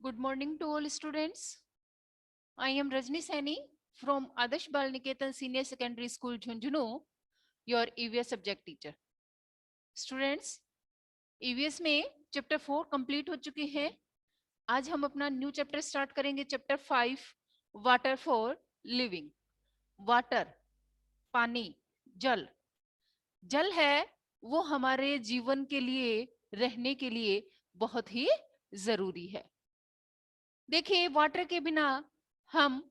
Good morning to all students. I am Rajni Saini from Adarsh Bal Niketan Senior Secondary School, Jhunjhunu, your EVS subject teacher. Students, EVS में chapter 4 complete हो चुकी है. आज हम अपना new chapter start करेंगे, chapter 5 water for living. Water, पानी, जल. जल है वो हमारे जीवन के लिए, रहने के लिए बहुत ही जरूरी है. देखिए, वाटर के बिना हम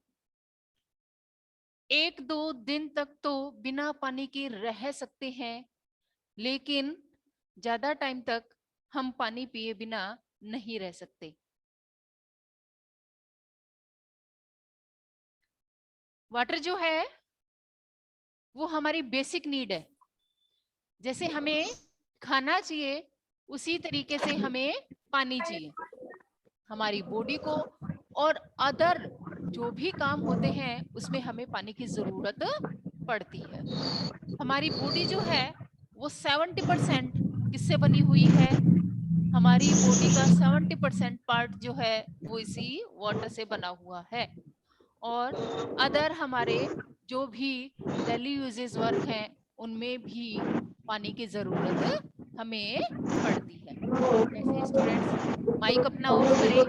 1-2 दिन तक तो बिना पानी के रह सकते हैं, लेकिन ज्यादा टाइम तक हम पानी पिए बिना नहीं रह सकते. वाटर जो है वो हमारी बेसिक नीड है. जैसे हमें खाना चाहिए, उसी तरीके से हमें पानी चाहिए. हमारी बॉडी को और अदर जो भी काम होते हैं उसमें हमें पानी की जरूरत पड़ती है. हमारी बॉडी जो है वो 70% किससे बनी हुई है? हमारी बॉडी का 70% पार्ट जो है वो इसी वाटर से बना हुआ है. और अदर हमारे जो भी डेली यूजेस वर्क हैं उनमें भी पानी की जरूरत हमें पड़ती है. ऐसे स्टूडेंट्स माइक अपना ऑफ करें.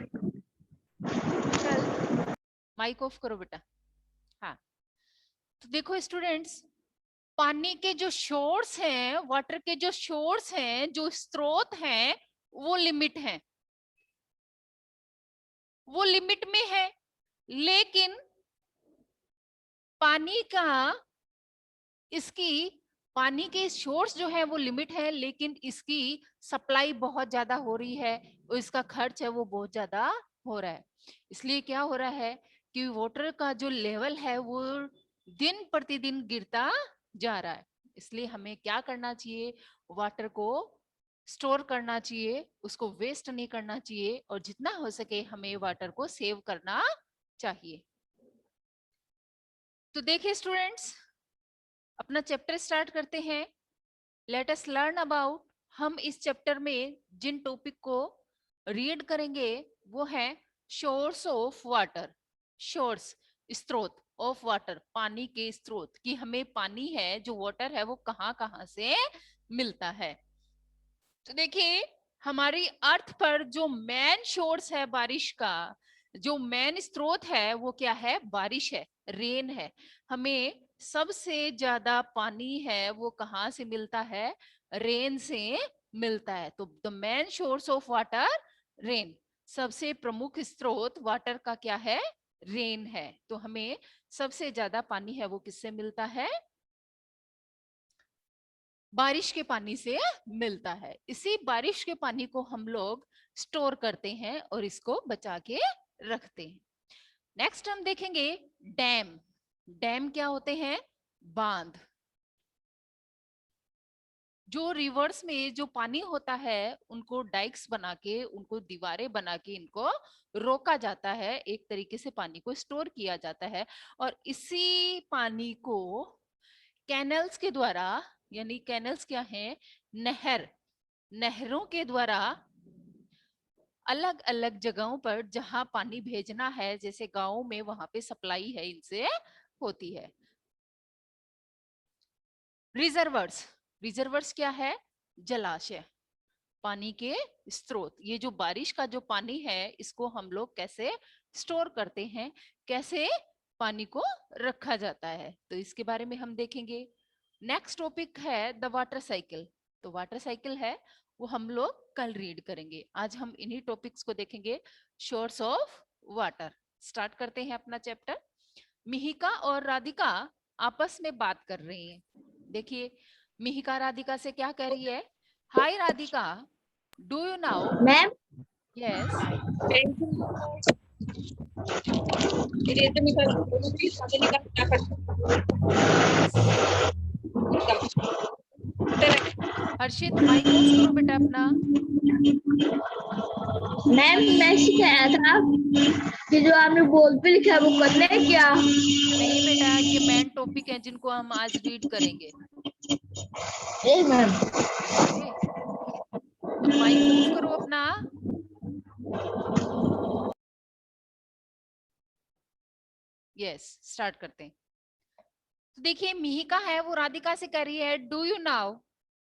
माइक ऑफ करो बेटा. हाँ, तो देखो स्टूडेंट्स, पानी के जो सोर्स हैं, वाटर के जो सोर्स हैं, जो स्रोत हैं, वो लिमिट हैं, वो लिमिट में है. लेकिन पानी का, इसकी पानी के सोर्स जो है वो लिमिट है, लेकिन इसकी सप्लाई बहुत ज्यादा हो रही है और इसका खर्च है वो बहुत ज्यादा हो रहा है. इसलिए क्या हो रहा है कि वाटर का जो लेवल है वो दिन प्रतिदिन गिरता जा रहा है. इसलिए हमें क्या करना चाहिए? वाटर को स्टोर करना चाहिए, उसको वेस्ट नहीं करना चाहिए और जितना हो सके हमें वाटर को सेव करना चाहिए. तो देखिए स्टूडेंट्स, अपना चैप्टर स्टार्ट करते हैं. Let us learn about. हम इस चैप्टर में जिन टॉपिक को रीड करेंगे वो है सोर्स ऑफ वाटर. सोर्स, स्रोत ऑफ वाटर, पानी के स्रोत, कि हमें पानी है जो वाटर है वो कहाँ कहाँ से मिलता है. तो देखिए, हमारी अर्थ पर जो मेन सोर्स है बारिश का, जो मेन स्रोत है वो क्या है? बारिश है, रेन है. हमें सबसे ज्यादा पानी है वो कहाँ से मिलता है? रेन से मिलता है. तो the main source of water, rain. सबसे प्रमुख स्रोत वाटर का क्या है? रेन है. तो हमें सबसे ज्यादा पानी है वो किससे मिलता है? बारिश के पानी से मिलता है. इसी बारिश के पानी को हम लोग स्टोर करते हैं और इसको बचा के रखते हैं. नेक्स्ट हम देखेंगे डैम. डैम क्या होते हैं? बांध. जो रिवर्स में जो पानी होता है उनको डाइक्स बना के, उनको दीवारें बना के इनको रोका जाता है. एक तरीके से पानी को स्टोर किया जाता है और इसी पानी को कैनल्स के द्वारा, यानी कैनल्स क्या है? नहर, नहरों के द्वारा अलग अलग जगहों पर जहां पानी भेजना है, जैसे गांवों में, वहां पे सप्लाई है इनसे होती है. रिजर्वर्स. रिजर्वर्स क्या है? जलाशय, पानी के स्रोत. ये जो बारिश का जो पानी है इसको हम लोग कैसे स्टोर करते हैं, कैसे पानी को रखा जाता है, तो इसके बारे में हम देखेंगे. नेक्स्ट टॉपिक है द वाटर साइकिल. तो वाटर साइकिल है वो हम लोग कल रीड करेंगे. आज हम इन्हीं टॉपिक्स को देखेंगे. Source of water. स्टार्ट करते हैं अपना चैप्टर. मिहिका और राधिका आपस में बात कर रही हैं. देखिए, मिहिका राधिका से क्या कह रही है? Hi Radhika, do you now? Ma'am, yes. Harshit, mic off करो बेटा अपना. मैम मैं कह रहा था कि जो आपने बोल पे लिखा है वो करना है क्या? नहीं बेटा, ये मेन टॉपिक है जिनको हम आज रीड करेंगे. मैम, ओके, अब माइक ऑफ करो अपना. यस स्टार्ट करते हैं। तो देखिए मिहिका है वो राधिका से कह रही है, do you now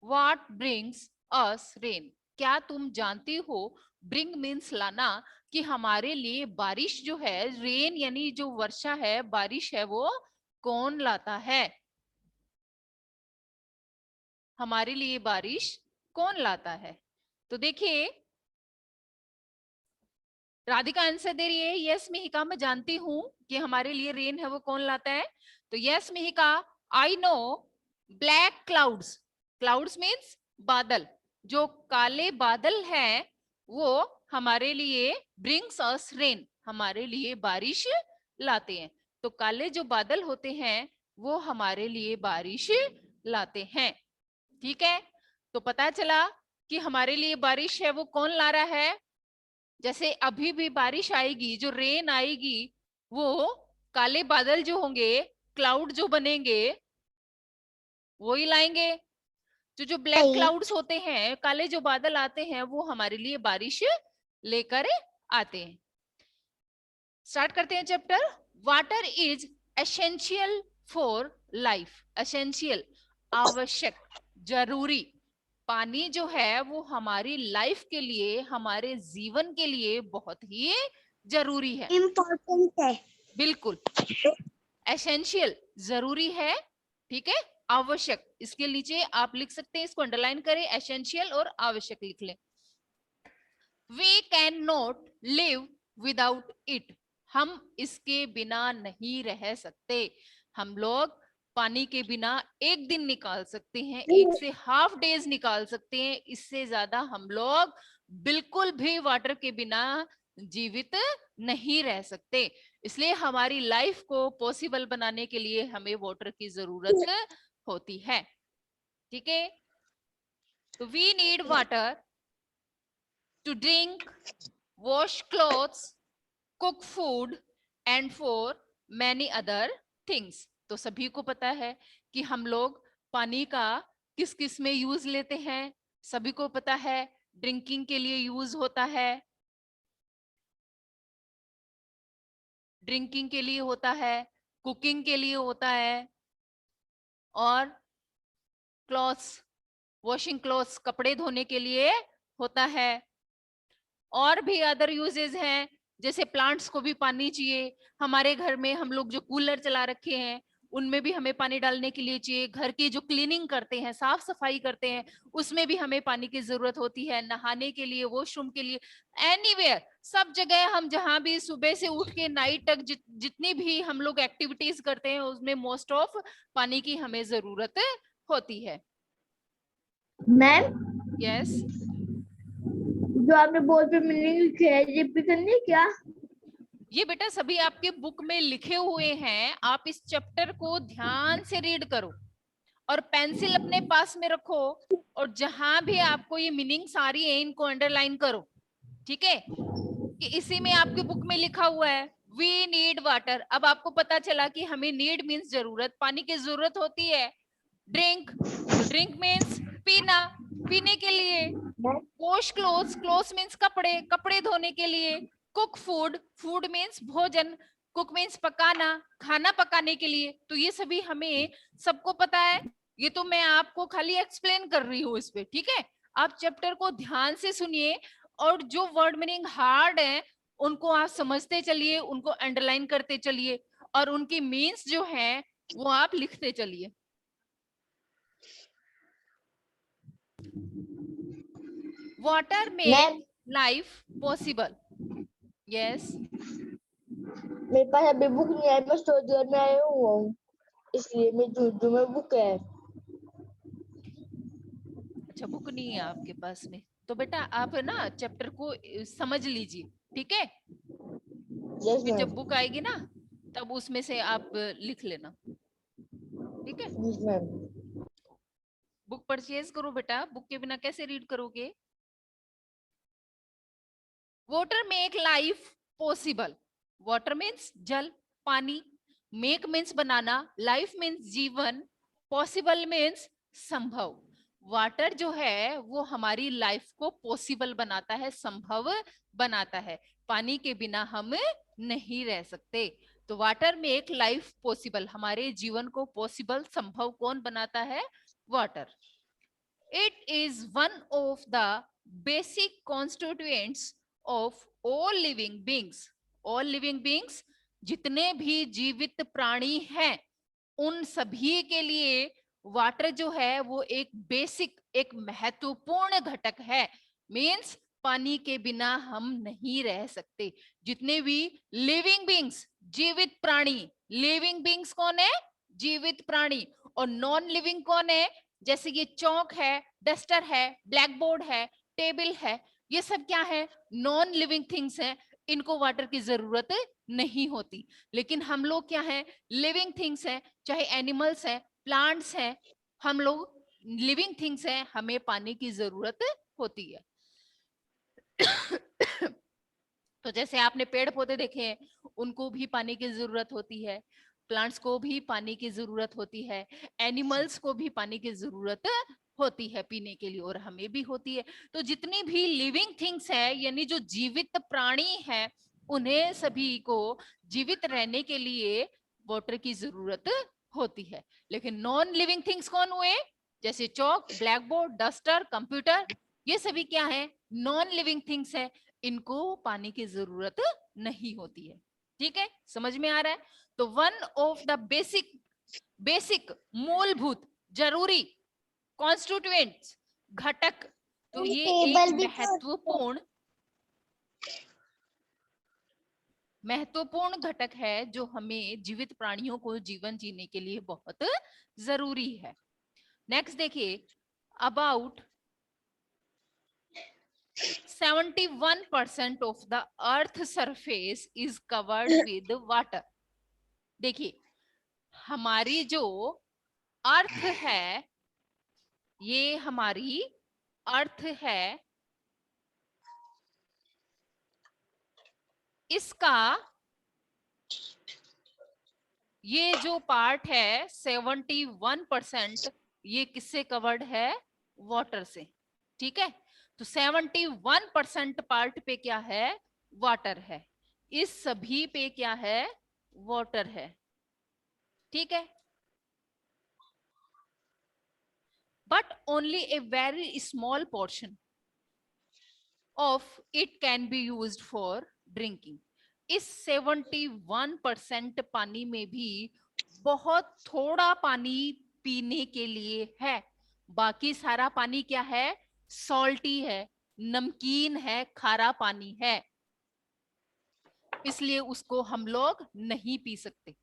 what brings us rain? क्या तुम जानती हो, ब्रिंग मीन्स लाना, कि हमारे लिए बारिश जो है, रेन यानी जो वर्षा है, बारिश है, वो कौन लाता है? हमारे लिए बारिश कौन लाता है? तो देखिए राधिका आंसर दे रही है, यस मिहिका मैं जानती हूं कि हमारे लिए रेन है वो कौन लाता है। तो yes Mihika, I know black clouds, clouds means बादल, जो काले बादल हैं वो हमारे लिए ब्रिंग्स अस रेन, हमारे लिए बारिश लाते हैं। तो काले जो बादल होते हैं वो हमारे लिए बारिश लाते हैं। ठीक है, तो पता चला कि हमारे लिए बारिश है वो कौन ला रहा है। जैसे अभी भी बारिश आएगी, जो रेन आएगी, वो काले बादल जो होंगे, क्लाउड जो बनेंगे, वो ही लाएंगे। जो ब्लैक क्लाउड्स होते हैं, काले जो बादल आते हैं, वो हमारे लिए बारिश लेकर आते हैं। स्टार्ट करते हैं chapter. Water is essential for life. Essential आवश्यक, जरूरी। पानी जो है वो हमारी लाइफ के लिए, हमारे जीवन के लिए बहुत ही जरूरी है, इम्पोर्टेंट है। बिल्कुल एसेंशियल, जरूरी है। ठीक है, आवश्यक, इसके नीचे आप लिख सकते हैं, इसको अंडरलाइन करें, एसेंशियल और आवश्यक लिख लें। We cannot live without it. हम इसके बिना नहीं रह सकते। हम लोग पानी के बिना एक दिन निकाल सकते हैं, एक से हाफ डेज निकाल सकते हैं, इससे ज्यादा हम लोग बिल्कुल भी वाटर के बिना जीवित नहीं रह सकते। इसलिए हमारी लाइफ को पॉसिबल बनाने के लिए हमें वाटर की जरूरत होती है। ठीक है, तो we need water to drink, wash clothes, cook food and for many other things। तो सभी को पता है कि हम लोग पानी का किस किस में यूज लेते हैं। सभी को पता है ड्रिंकिंग के लिए यूज होता है, ड्रिंकिंग के लिए होता है, कुकिंग के लिए होता है, और क्लॉथ्स, वॉशिंग क्लॉथ्स, कपड़े धोने के लिए होता है। और भी अदर यूजेस हैं, जैसे प्लांट्स को भी पानी चाहिए। हमारे घर में हम लोग जो कूलर चला रखे हैं उनमें भी हमें पानी डालने के लिए चाहिए। घर की जो क्लीनिंग करते हैं, साफ सफाई करते हैं, उसमें भी हमें पानी की जरूरत होती है। नहाने के लिए, वॉशरूम के लिए, एनीवेयर, सब जगह हम जहां भी सुबह से उठ के नाइट तक जितनी भी हम लोग एक्टिविटीज करते हैं उसमें मोस्ट ऑफ पानी की हमें जरूरत होती है। मैम, यस, जो आपने बोर्ड पे मीनिंग लिखे है रिपीट करनी क्या? ये बेटा सभी आपके बुक में लिखे हुए हैं, आप इस चैप्टर को ध्यान से रीड करो और पेंसिल अपने पास में रखो, और जहां भी आपको ये मीनिंग्स आ रही है इनको अंडरलाइन करो। ठीक है, कि इसी में आपके बुक में लिखा हुआ है वी नीड वाटर। अब आपको पता चला कि हमें नीड मीन्स जरूरत, पानी की जरूरत होती है। ड्रिंक, तो ड्रिंक मीन्स पीना, पीने के लिए। वॉश क्लोथ्स, क्लोथ्स मीन्स कपड़े, कपड़े धोने के लिए। कुक फूड, फूड मीन्स भोजन, कुक मीन्स पकाना, खाना पकाने के लिए। तो ये सभी हमें सबको पता है, ये तो मैं आपको खाली एक्सप्लेन कर रही हूँ इस पे। ठीक है, आप चैप्टर को ध्यान से सुनिए, और जो वर्ड मीनिंग हार्ड है उनको आप समझते चलिए, उनको अंडरलाइन करते चलिए, और उनकी मीन्स जो है वो आप लिखते चलिए। Water make ma'am, life possible. Yes, मेरे पास अभी बुक नहीं है, मैं स्टोर घर में आया हुआ हूँ, इसलिए मैं जो में बुक है। अच्छा बुक नहीं है आपके पास में, तो बेटा आप है ना चैप्टर को समझ लीजिए। ठीक है, यस फिर मैम। जब बुक आएगी ना तब उसमें से आप लिख लेना। ठीक है, यस मैम। बुक परचेज करो बेटा, बुक के बिना कैसे रीड करोगे। Water make life possible. Water means जल, पानी, मेक मीन्स बनाना, लाइफ मीन्स जीवन, पॉसिबल मीन्स संभव। वाटर जो है वो हमारी लाइफ को पॉसिबल बनाता है, संभव बनाता है। पानी के बिना हम नहीं रह सकते। तो वाटर मेक लाइफ पॉसिबल, हमारे जीवन को पॉसिबल, संभव कौन बनाता है? Water. It is one of the basic constituents of all living beings. All living beings, जितने भी जीवित प्राणी हैं, उन सभी के लिए वाटर जो है वो एक बेसिक, एक महत्वपूर्ण घटक है. मीन्स पानी के बिना हम नहीं रह सकते. जितने भी लिविंग बींग्स, जीवित प्राणी, लिविंग बींग्स कौन है? जीवित प्राणी. और नॉन लिविंग कौन है? जैसे ये चौक है, डस्टर है, ब्लैक बोर्ड है, टेबल है, ये सब क्या है? नॉन लिविंग थिंग्स हैं. इनको वाटर की जरूरत नहीं होती. लेकिन हम लोग क्या है? लिविंग थिंग्स हैं, चाहे एनिमल्स हैं, प्लांट्स हैं, हम लोग लिविंग थिंग्स हैं, हमें पानी की जरूरत होती है. तो जैसे आपने पेड़ पौधे देखे हैं, उनको भी पानी की जरूरत होती है, प्लांट्स को भी पानी की जरूरत होती है, एनिमल्स को भी पानी की जरूरत होती है पीने के लिए, और हमें भी होती है. तो जितनी भी लिविंग थिंग्स है, यानी जो जीवित प्राणी है, उन्हें सभी को जीवित रहने के लिए वाटर की जरूरत होती है. लेकिन नॉन लिविंग थिंग्स कौन हुए? जैसे चौक, ब्लैक बोर्ड, डस्टर, कंप्यूटर, ये सभी क्या है? नॉन लिविंग थिंग्स है. इनको पानी की जरूरत नहीं होती है. ठीक है, समझ में आ रहा है? तो वन ऑफ द बेसिक मूलभूत जरूरी कॉन्स्टिट्यूएंट्स, घटक, तो ये एक महत्वपूर्ण घटक है जो हमें जीवित प्राणियों को जीवन जीने के लिए बहुत जरूरी है. नेक्स्ट देखिए, about 71% of the earth surface is covered with water. देखिए, हमारी जो अर्थ है, ये हमारी अर्थ है, इसका ये जो पार्ट है 71% ये किससे कवर्ड है? वाटर से. ठीक है, तो 71% पार्ट पे क्या है? वाटर है. इस सभी पे क्या है? वाटर है. ठीक है, but only a very small portion of it can be used for drinking. इस 71% पानी में भी बहुत थोड़ा पानी पीने के लिए है. बाकी सारा पानी क्या है? सॉल्टी है, नमकीन है, खारा पानी है, इसलिए उसको हम लोग नहीं पी सकते.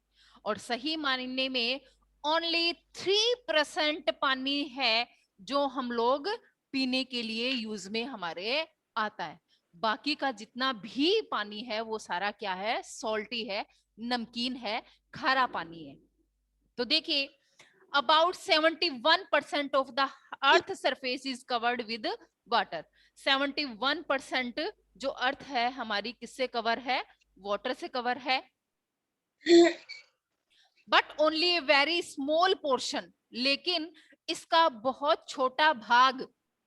और सही मायने में ओनली 3% पानी है जो हम लोग पीने के लिए यूज में हमारे आता है. बाकी का जितना भी पानी है वो सारा क्या है? सॉल्टी है, नमकीन है, खारा पानी है. तो देखिए, about 71% of the earth surface is covered with water. 71% जो अर्थ है हमारी किससे कवर है? वाटर से कवर है. But only a very small portion, लेकिन इसका बहुत छोटा भाग,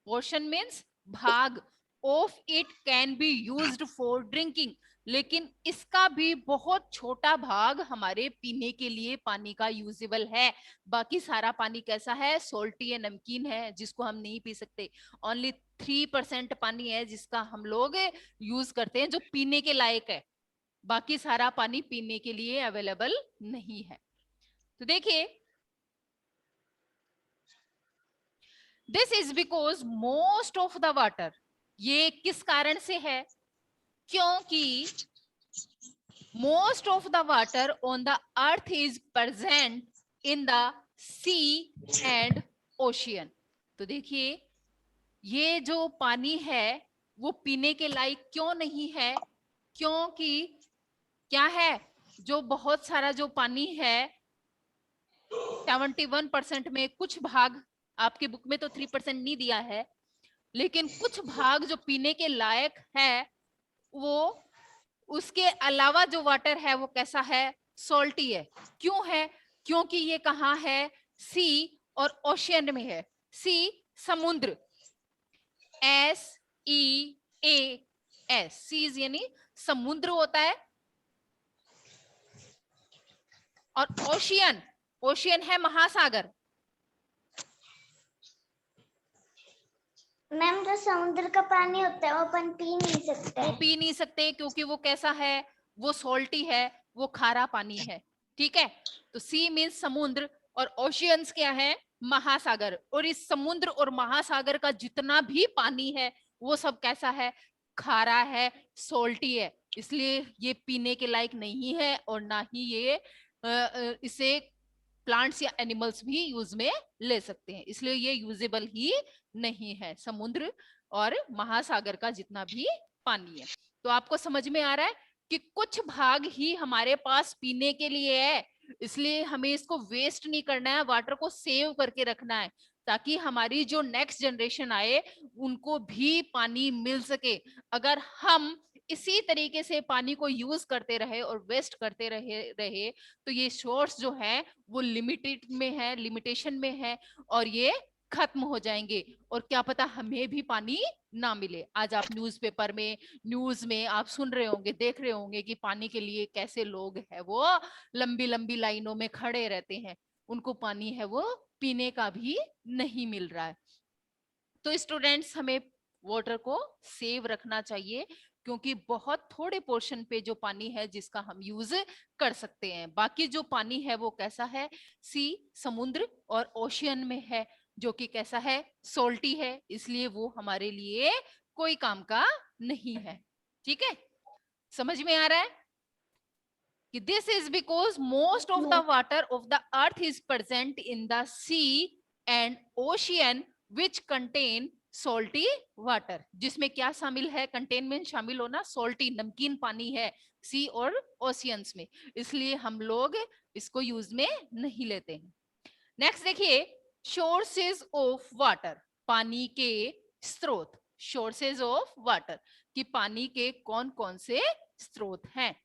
पोर्शन मीन्स भाग, of it can be used for drinking, लेकिन इसका भी बहुत छोटा भाग हमारे पीने के लिए पानी का यूजेबल है. बाकी सारा पानी कैसा है? सॉल्टी है, नमकीन है, जिसको हम नहीं पी सकते. ओनली 3% पानी है जिसका हम लोग यूज करते हैं, जो पीने के लायक है. बाकी सारा पानी पीने के लिए अवेलेबल नहीं है. तो देखिए, this is because most of the water, ये किस कारण से है? क्योंकि most of the water on the earth is present in the sea and ocean. तो देखिए, ये जो पानी है वो पीने के लायक क्यों नहीं है? क्योंकि क्या है? जो बहुत सारा जो पानी है 71% में कुछ भाग, आपके बुक में तो 3% नहीं दिया है, लेकिन कुछ भाग जो पीने के लायक है, वो उसके अलावा जो वाटर है वो कैसा है? सॉल्टी है. क्यों है? क्योंकि ये कहाँ है? सी और ओशियन में है. सी समुद्र, SEAS, सीज यानी समुद्र होता है, और ओशियन, ओशियन है महासागर। मैम जो समुद्र का पानी होता है वो अपन पी नहीं सकते वो हैं। पी नहीं सकते क्योंकि वो कैसा है, वो सॉल्टी है, वो खारा पानी है। ठीक है, तो सी मीन्स समुद्र और ओशियंस क्या है, महासागर। और इस समुद्र और महासागर का जितना भी पानी है वो सब कैसा है, खारा है, सॉल्टी है। इसलिए ये पीने के लायक नहीं है और ना ही ये इसे प्लांट्स या एनिमल्स भी यूज में ले सकते हैं। इसलिए ये यूजेबल ही नहीं है, समुद्र और महासागर का जितना भी पानी है। तो आपको समझ में आ रहा है कि कुछ भाग ही हमारे पास पीने के लिए है, इसलिए हमें इसको वेस्ट नहीं करना है, वाटर को सेव करके रखना है ताकि हमारी जो नेक्स्ट जनरेशन आए उनको भी पानी मिल सके। अगर हम इसी तरीके से पानी को यूज करते रहे और वेस्ट करते रहे तो ये सोर्स जो है वो लिमिटेड में है, लिमिटेशन में है और ये खत्म हो जाएंगे और क्या पता हमें भी पानी ना मिले। आज आप न्यूज़पेपर में, न्यूज में आप सुन रहे होंगे, देख रहे होंगे कि पानी के लिए कैसे लोग हैं वो लंबी लंबी लाइनों में खड़े रहते हैं, उनको पानी है वो पीने का भी नहीं मिल रहा है। तो स्टूडेंट्स हमें वाटर को सेव रखना चाहिए क्योंकि बहुत थोड़े पोर्शन पे जो पानी है जिसका हम यूज कर सकते हैं। बाकी जो पानी है वो कैसा है, सी समुद्र और ओशियन में है जो कि कैसा है, सोल्टी है, इसलिए वो हमारे लिए कोई काम का नहीं है। ठीक है, समझ में आ रहा है कि this is because most of the water of the earth is present in the sea and ocean which contain salty water. जिसमें क्या शामिल है, कंटेनमेंट शामिल होना, सॉल्टी नमकीन पानी है सी और ओशियंस में, इसलिए हम लोग इसको यूज में नहीं लेते हैं। नेक्स्ट देखिए, सोर्सेज ऑफ वाटर, पानी के स्रोत, सोर्सेज ऑफ वाटर कि पानी के कौन कौन से स्रोत हैं।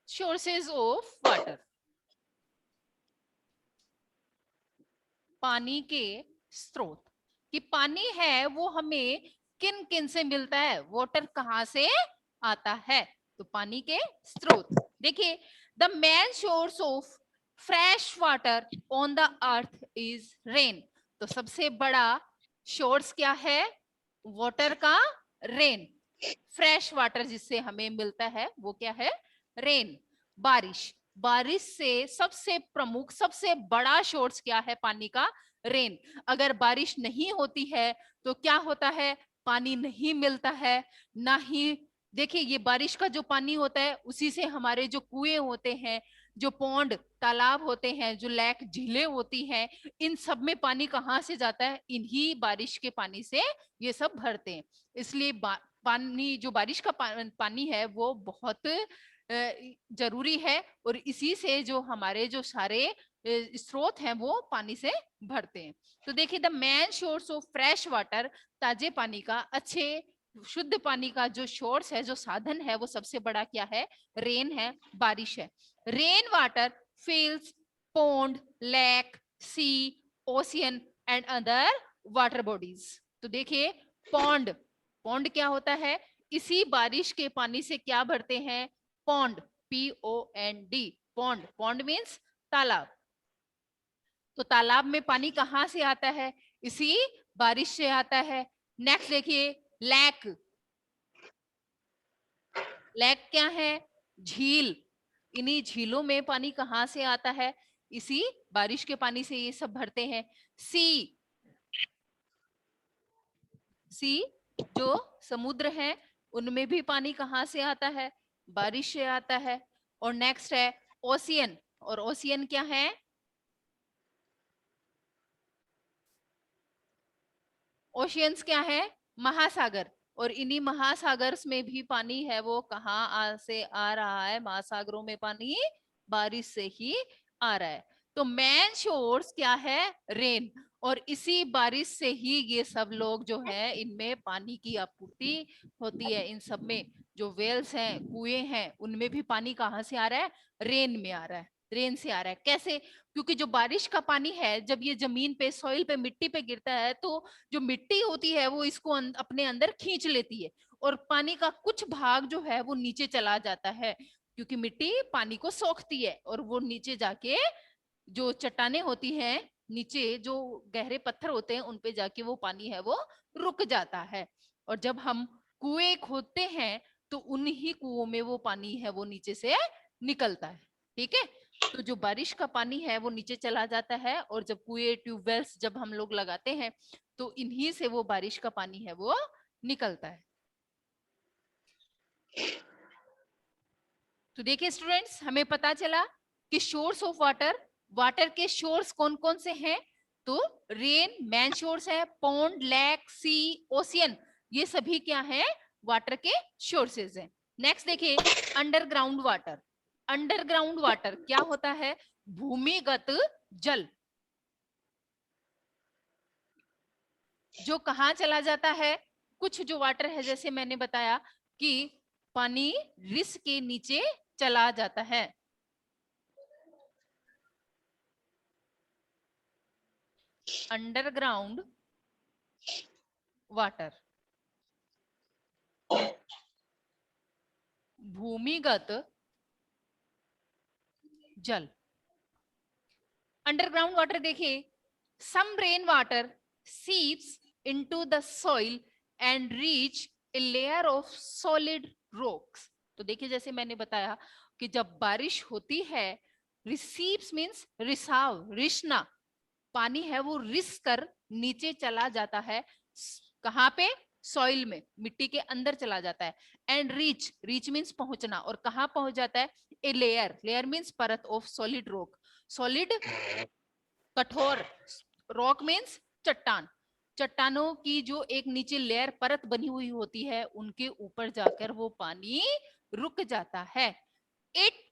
सोर्सेज ऑफ वाटर, पानी के स्रोत कि पानी है वो हमें किन किन से मिलता है, वाटर कहां से आता है। तो पानी के स्रोत देखिए, the main source of fresh water on the earth is rain. तो सबसे बड़ा सोर्स क्या है वाटर का, रेन। फ्रेश वाटर जिससे हमें मिलता है वो क्या है, रेन, बारिश। बारिश से सबसे प्रमुख, सबसे बड़ा सोर्स क्या है पानी का, रेन। अगर बारिश नहीं होती है तो क्या होता है, पानी नहीं मिलता है। ना ही देखिए, ये बारिश का जो पानी होता है उसी से हमारे जो कुएं होते हैं, जो पौंड तालाब होते हैं, जो लेक झीलें होती हैं, इन सब में पानी कहाँ से जाता है, इन्हीं बारिश के पानी से ये सब भरते हैं। इसलिए पानी, जो बारिश का पानी है वो बहुत जरूरी है और इसी से जो हमारे जो सारे स्रोत हैं वो पानी से भरते हैं। तो देखिए, the main source of fresh water, ताजे पानी का, अच्छे शुद्ध पानी का जो सोर्स है, जो साधन है, वो सबसे बड़ा क्या है, रेन है, बारिश है। Rain water fills pond, lake, sea, ocean and other water bodies. तो देखिए, पॉन्ड, पॉन्ड क्या होता है, इसी बारिश के पानी से क्या भरते हैं, pond, POND, pond, pond means तालाब। तो तालाब में पानी कहाँ से आता है, इसी बारिश से आता है। नेक्स्ट देखिए, लेक, लेक क्या है, झील। इन्हीं झीलों में पानी कहाँ से आता है, इसी बारिश के पानी से ये सब भरते हैं। सी, सी जो समुद्र है उनमें भी पानी कहाँ से आता है, बारिश से आता है। और नेक्स्ट है ओशियन, और ओशियन क्या है, ओशियंस क्या है, महासागर। और इन्हीं महासागर में भी पानी है वो कहाँ से आ रहा है, महासागरों में पानी बारिश से ही आ रहा है। तो मेन सोर्स क्या है, रेन, और इसी बारिश से ही ये सब लोग जो है इनमें पानी की आपूर्ति होती है। इन सब में जो वेल्स हैं, कुएं हैं, उनमें भी पानी कहाँ से आ रहा है, रेन में आ रहा है। रेन से आ रहा है। कैसे? क्योंकि जो बारिश का पानी है जब ये जमीन पे, सॉइल पे, मिट्टी पे गिरता है तो जो मिट्टी होती है वो इसको अपने अंदर खींच लेती है और पानी का कुछ भाग जो है वो नीचे चला जाता है, क्योंकि मिट्टी पानी को सोखती है और वो नीचे जाके जो चट्टाने होती हैं, नीचे जो गहरे पत्थर होते हैं उन पे जाके वो पानी है वो रुक जाता है। और जब हम कुएं खोदते हैं तो उन्हीं कुओं में वो पानी है वो नीचे से निकलता है। ठीक है, तो जो बारिश का पानी है वो नीचे चला जाता है और जब कुएं, ट्यूबवेल्स जब हम लोग लगाते हैं तो इन्हीं से वो बारिश का पानी है वो निकलता है। तो देखिए स्टूडेंट्स, हमें पता चला कि सोर्स ऑफ वाटर, वाटर के सोर्स कौन कौन से हैं। तो रेन मेन सोर्स है, पॉन्ड, लेक, सी, ओशियन, ये सभी क्या है, वाटर के सोर्सेज हैं। नेक्स्ट देखिए अंडरग्राउंड वाटर। अंडरग्राउंड वाटर क्या होता है? भूमिगत जल, जो कहाँ चला जाता है। कुछ जो वाटर है जैसे मैंने बताया कि पानी रिस के नीचे चला जाता है। अंडरग्राउंड वाटर, भूमिगत जल। अंडरग्राउंड वाटर देखिए, some rain water seeps into the soil and reach a layer of solid rocks. तो देखिए जैसे मैंने बताया कि जब बारिश होती है, रिसीप्स मींस रिसाव, रिसना, पानी है वो रिस कर नीचे चला जाता है। कहाँ पे? सॉइल में, मिट्टी के अंदर चला जाता है। एंड रीच, रीच मीन्स पहुंचना, और कहाँ पहुंच जाता है? ए लेयर, लेयर मीन्स परत ऑफ सॉलिड रॉक, सॉलिड कठोर, रॉक मीन्स चट्टान, चट्टानों की जो एक नीचे लेयर परत बनी हुई होती है उनके ऊपर जाकर वो पानी रुक जाता है। It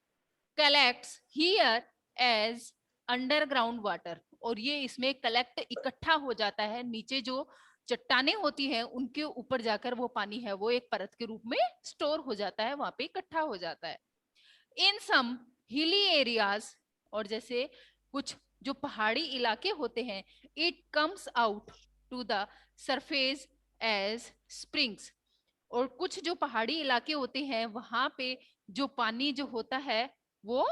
collects here as underground water, और ये इसमें कलेक्ट, इकट्ठा हो जाता है, नीचे जो चट्टाने होती हैं उनके ऊपर जाकर वो पानी है वो एक परत के रूप में स्टोर हो जाता है, वहां पे इकट्ठा हो जाता है। इन सम हिली एरियाज, और जैसे कुछ जो पहाड़ी इलाके होते हैं, it comes out to the surface as springs, और कुछ जो पहाड़ी इलाके होते हैं वहां पे जो पानी जो होता है वो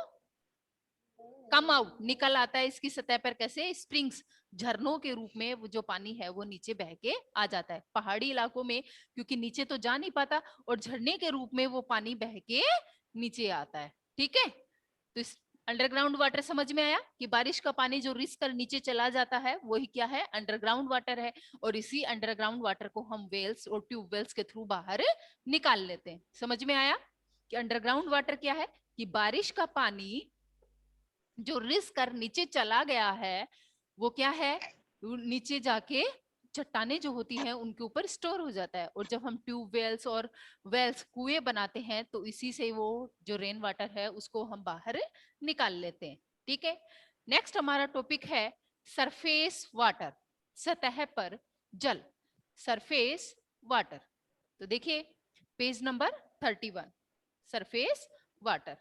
कम आउट, निकल आता है इसकी सतह पर, कैसे? स्प्रिंग्स, झरनों के रूप में वो जो पानी है वो नीचे बह के आ जाता है पहाड़ी इलाकों में, क्योंकि नीचे तो जा नहीं पाता और झरने के रूप में वो पानी बह के नीचे आता है। ठीक है, तो इस अंडरग्राउंड वाटर समझ में आया कि बारिश का पानी जो रिस कर नीचे चला जाता है वही क्या है? अंडरग्राउंड वाटर है। और इसी अंडरग्राउंड वाटर को हम वेल्स और ट्यूबवेल्स के थ्रू बाहर निकाल लेते हैं। समझ में आया कि अंडरग्राउंड वाटर क्या है? कि बारिश का पानी जो रिस कर नीचे चला गया है वो क्या है? नीचे जाके चट्टाने जो होती हैं उनके ऊपर स्टोर हो जाता है, और जब हम ट्यूबवेल्स और वेल्स, कुएं बनाते हैं तो इसी से वो जो रेन वाटर है उसको हम बाहर निकाल लेते हैं। ठीक है, नेक्स्ट हमारा टॉपिक है सरफेस वाटर, सतह पर जल, सरफेस वाटर। तो देखिए page number 31, surface water.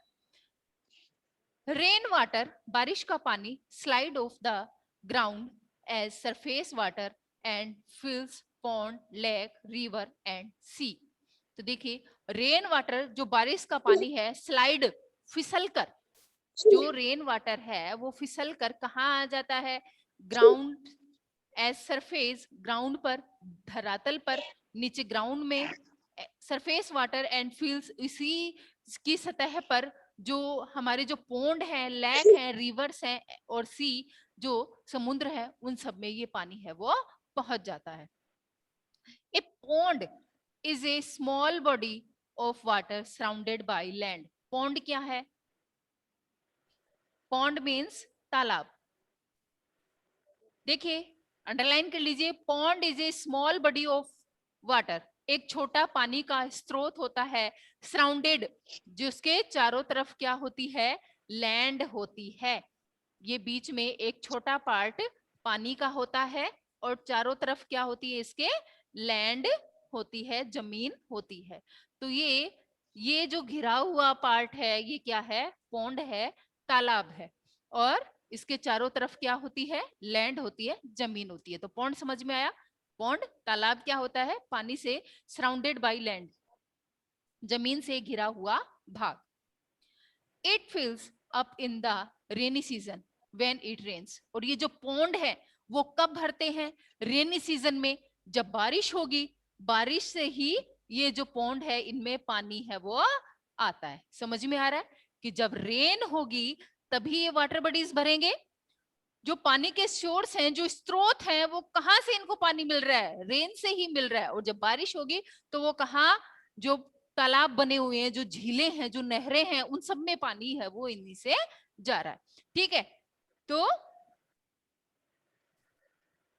Rain water, बारिश का पानी, slide off the ground as surface water and fills pond, lake, river and sea. तो देखिए रेन वाटर जो बारिश का पानी है, स्लाइड, फिसल कर, जो रेन वाटर है वो फिसल कर कहाँ आ जाता है? ग्राउंड एज सरफेस, ग्राउंड पर, धरातल पर, नीचे ग्राउंड में, सरफेस वाटर एंड फील्स, इसी की सतह पर जो हमारे जो पोंड है, लेक है, रिवर्स है और सी जो समुद्र है, उन सब में ये पानी है वो पहुंच जाता है। A pond is a small body of water surrounded by land. Pond क्या है? पॉन्ड मीन्स तालाब। देखिए अंडरलाइन कर लीजिए, pond is a small body of water, एक छोटा पानी का स्रोत होता है, सराउंडेड, जिसके चारों तरफ क्या होती है? लैंड होती है। ये बीच में एक छोटा पार्ट पानी का होता है और चारों तरफ क्या होती है इसके? लैंड होती है, जमीन होती है। तो ये जो घिरा हुआ पार्ट है ये क्या है? पॉन्ड है, तालाब है, और इसके चारों तरफ क्या होती है, लैंड होती है, जमीन होती है। तो पॉन्ड समझ में आया। पॉन्ड तालाब क्या होता है, पानी से सराउंडेड बाय लैंड, जमीन से घिरा हुआ भाग। It fills up in the rainy season when it rains. और ये जो पॉन्ड है वो कब भरते हैं, रेनी सीजन में, जब बारिश होगी, बारिश से ही ये जो पॉन्ड है इनमें पानी है वो आता है। समझ में आ रहा है कि जब रेन होगी तभी ये वाटर बॉडीज भरेंगे। जो पानी के सोर्स हैं, जो स्रोत हैं, वो कहाँ से इनको पानी मिल रहा है, रेन से ही मिल रहा है। और जब बारिश होगी तो वो कहाँ, जो तालाब बने हुए हैं, जो झीलें हैं, जो नहरें हैं, उन सब में पानी है वो इन्हीं से जा रहा है। ठीक है, तो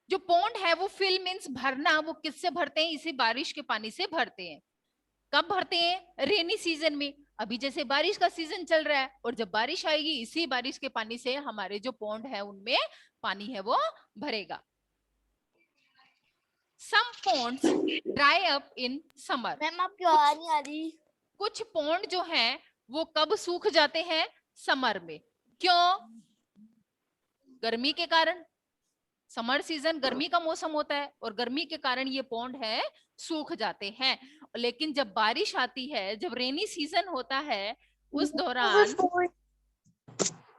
जो पॉन्ड है वो फिल मीन्स भरना, वो किससे भरते हैं, इसी बारिश के पानी से भरते हैं। कब भरते हैं, रेनी सीजन में। अभी जैसे बारिश का सीजन चल रहा है, और जब बारिश आएगी इसी बारिश के पानी से हमारे जो पॉन्ड है उनमें पानी है वो भरेगा। Some ponds dry up in summer. Ma'am आपकी आवाज नहीं आ रही। कुछ पॉन्ड जो हैं वो कब सूख जाते हैं, समर में। क्यों, गर्मी के कारण। समर सीजन गर्मी का मौसम होता है, और गर्मी के कारण ये पॉन्ड है सूख जाते हैं। लेकिन जब बारिश आती है, जब रेनी सीजन होता है, उस दौरान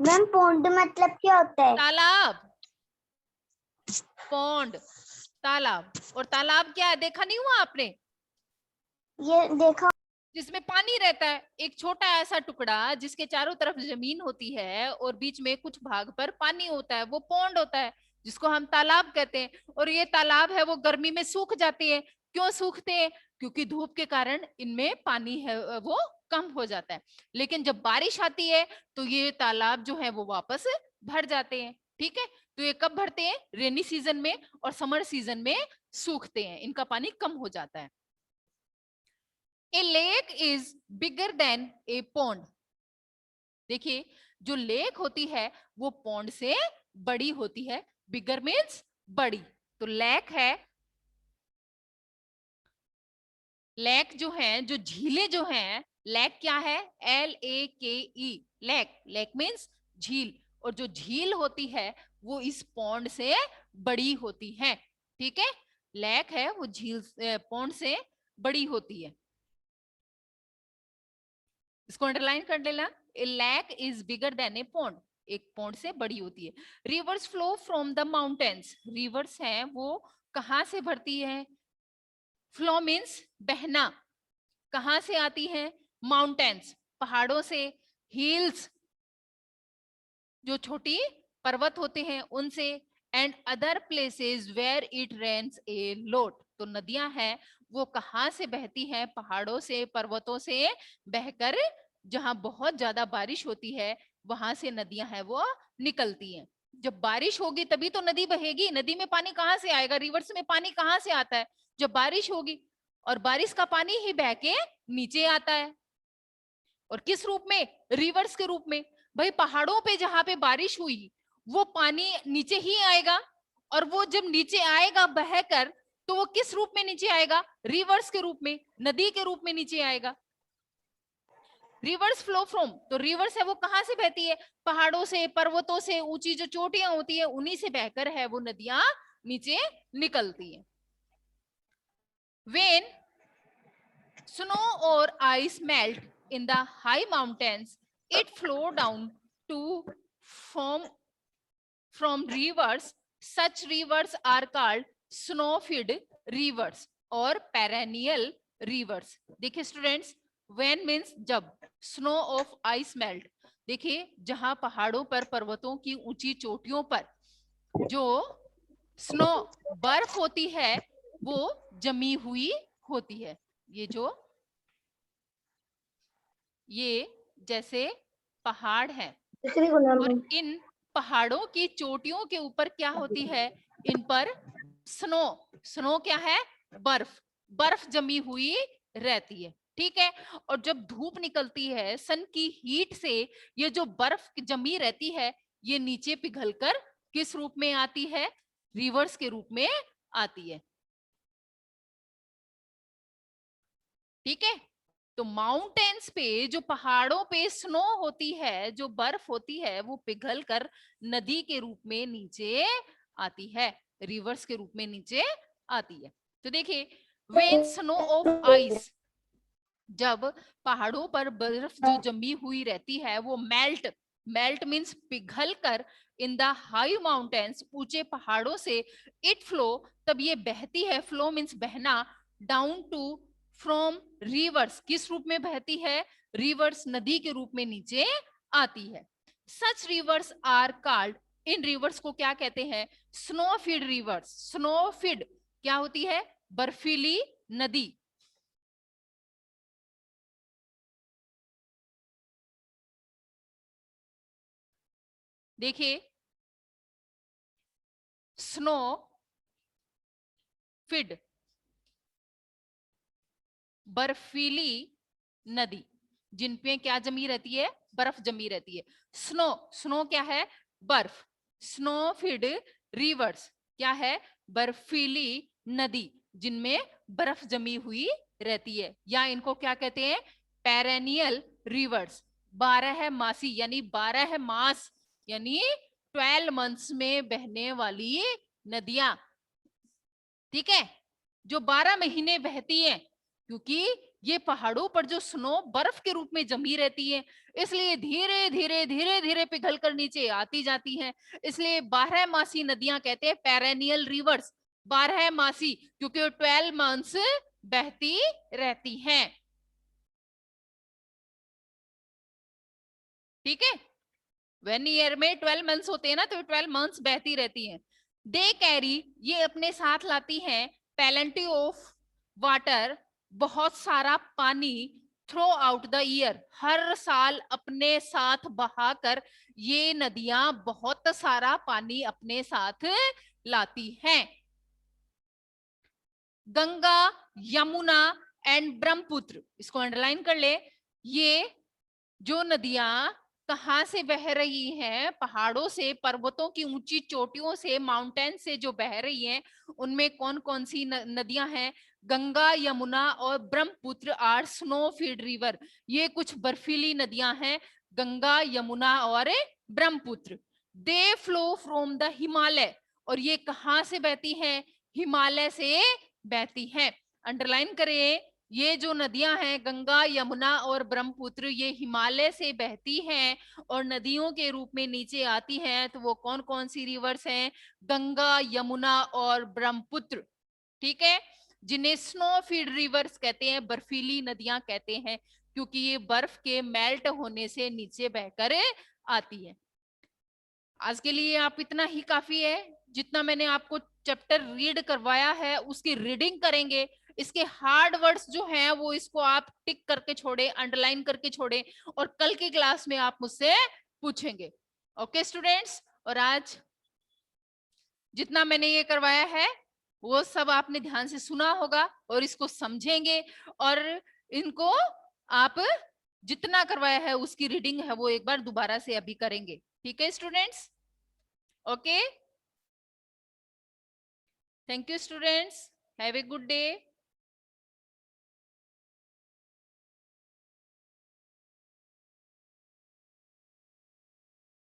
मैम पौंड मतलब क्या होता है? तालाब, पॉन्ड तालाब। और तालाब क्या है, देखा नहीं हुआ आपने, ये देखा। जिसमें पानी रहता है, एक छोटा ऐसा टुकड़ा जिसके चारों तरफ जमीन होती है और बीच में कुछ भाग पर पानी होता है, वो पॉन्ड होता है, जिसको हम तालाब कहते हैं। और ये तालाब है वो गर्मी में सूख जाते हैं। क्यों सूखते हैं, क्योंकि धूप के कारण इनमें पानी है वो कम हो जाता है। लेकिन जब बारिश आती है तो ये तालाब जो है वो वापस भर जाते हैं। ठीक है, तो ये कब भरते हैं, रेनी सीजन में, और समर सीजन में सूखते हैं, इनका पानी कम हो जाता है। A lake is bigger than a pond. देखिए, जो लेक होती है वो पॉन्ड से बड़ी होती है। बिगर मीन्स बड़ी। तो लेक है, लेक जो है, जो झीलें जो हैं, लेक क्या है, LAKE, लेक, लेक मीन्स झील। और जो झील होती है वो इस पॉन्ड से बड़ी होती है। ठीक है, लेक है वो झील पॉन्ड से बड़ी होती है। इसको अंडरलाइन कर लेना, ए lake is bigger than A pond, एक पॉन्ड से बड़ी होती है। Reverse flow from the mountains, reverse है वो कहां से भरती है, फ्लो मीन्स बहना, कहां से आती है, माउंटेन्स, पहाड़ों से, हिल्स, जो छोटी पर्वत होते हैं उनसे, and other places where it rains a lot. तो नदियां हैं वो कहां से बहती हैं, पहाड़ों से, पर्वतों से बहकर, जहां बहुत ज्यादा बारिश होती है वहां से नदियां हैं वो निकलती हैं। जब बारिश होगी तभी तो नदी बहेगी, नदी में पानी कहां से आएगा, रिवर्स में पानी कहां से आता है, जब बारिश होगी। और बारिश का पानी ही बह के नीचे आता है, और किस रूप में, रिवर्स के रूप में। भाई पहाड़ों पे जहां पे बारिश हुई वो पानी नीचे ही आएगा, और वो जब नीचे आएगा बहकर तो वो किस रूप में नीचे आएगा, रिवर्स के रूप में, नदी के रूप में नीचे आएगा। रिवर्स फ्लो फ्रॉम, तो रिवर्स है वो कहां से बहती है, पहाड़ों से, पर्वतों से, ऊंची जो चोटियां होती है उन्हीं से बहकर है वो नदियां नीचे निकलती है। When snow or ice melt in the high mountains, it flow down to form from rivers. Such rivers are called snow-fed rivers or perennial rivers. देखिए स्टूडेंट्स, when means जब, snow of ice melt, देखिए जहां पहाड़ों पर, पर्वतों की ऊंची चोटियों पर जो स्नो, बर्फ होती है वो जमी हुई होती है। ये जो, ये जैसे पहाड़ है, और इन पहाड़ों की चोटियों के ऊपर क्या होती है, इन पर स्नो, स्नो क्या है, बर्फ, बर्फ जमी हुई रहती है। ठीक है, और जब धूप निकलती है सन की हीट से, ये जो बर्फ जमी रहती है ये नीचे पिघलकर किस रूप में आती है, रिवर्स के रूप में आती है। ठीक है, तो माउंटेन्स पे, जो पहाड़ों पे स्नो होती है, जो बर्फ होती है, वो पिघल कर नदी के रूप में नीचे आती है, रिवर्स के रूप में नीचे आती है। तो देखिए, व्हेन स्नो ऑफ आइस, जब पहाड़ों पर बर्फ जो जमी हुई रहती है वो मेल्ट मीन्स पिघल कर इन द हाई माउंटेन्स, ऊंचे पहाड़ों से, इट फ्लो, तब ये बहती है, फ्लो मीन्स बहना, डाउन टू फ्रॉम रिवर्स, किस रूप में बहती है, रिवर्स, नदी के रूप में नीचे आती है। सच रिवर्स आर कॉल्ड, इन रिवर्स को क्या कहते हैं, स्नोफीड रिवर्स। स्नोफीड क्या होती है, बर्फीली नदी। देखिए, स्नो फिड, बर्फीली नदी, जिन पे क्या जमी रहती है, बर्फ जमी रहती है। स्नो, स्नो क्या है, बर्फ। स्नो फिड रिवर्स क्या है, बर्फीली नदी जिनमें बर्फ जमी हुई रहती है, या इनको क्या कहते हैं, पेरेनियल रिवर्स, 12 मासी यानी 12 मास यानी 12 मंथ्स में बहने वाली नदियां, ठीक है, जो 12 महीने बहती हैं, क्योंकि ये पहाड़ों पर जो स्नो बर्फ के रूप में जमी रहती है, इसलिए धीरे धीरे धीरे धीरे पिघल कर नीचे आती जाती हैं, इसलिए 12 मासी नदियां कहते हैं पेरेनियल रिवर्स, 12 मासी, क्योंकि 12 मंथ्स बहती रहती हैं, ठीक है। 1 ईयर में 12 मंथ्स होते हैं ना, तो 12 मंथ्स बहती रहती हैं। दे कैरी, ये अपने साथ लाती हैं, पैलेंटी ऑफ वाटर, बहुत सारा पानी, थ्रो आउट द ईयर, हर साल अपने साथ बहाकर ये नदियां बहुत सारा पानी अपने साथ लाती हैं। गंगा, यमुना एंड ब्रह्मपुत्र, इसको अंडरलाइन कर ले, ये जो नदियां कहां से बह रही हैं, पहाड़ों से, पर्वतों की ऊंची चोटियों से, माउंटेन से जो बह रही हैं, उनमें कौन कौन सी नदियां हैं, गंगा, यमुना और Brahmaputra are snow fed river, ये कुछ बर्फीली नदियां हैं, गंगा, यमुना और Brahmaputra. They flow from the Himalaya, और ये कहां से बहती हैं, हिमालय से बहती हैं। अंडरलाइन करें, ये जो नदियां हैं गंगा, यमुना और ब्रह्मपुत्र, ये हिमालय से बहती हैं और नदियों के रूप में नीचे आती हैं, तो वो कौन कौन सी रिवर्स हैं, गंगा, यमुना और ब्रह्मपुत्र, ठीक है, जिन्हें स्नो फीड रिवर्स कहते हैं, बर्फीली नदियां कहते हैं, क्योंकि ये बर्फ के मेल्ट होने से नीचे बहकर आती है। आज के लिए आप इतना ही काफी है, जितना मैंने आपको चैप्टर रीड करवाया है उसकी रीडिंग करेंगे, इसके हार्ड वर्ड्स जो हैं वो इसको आप टिक करके छोड़े, अंडरलाइन करके छोड़े, और कल की क्लास में आप मुझसे पूछेंगे। ओके स्टूडेंट्स, और आज जितना मैंने ये करवाया है वो सब आपने ध्यान से सुना होगा और इसको समझेंगे, और इनको आप जितना करवाया है उसकी रीडिंग है वो एक बार दोबारा से अभी करेंगे, ठीक है students. Okay. Thank you, students. Have a good day.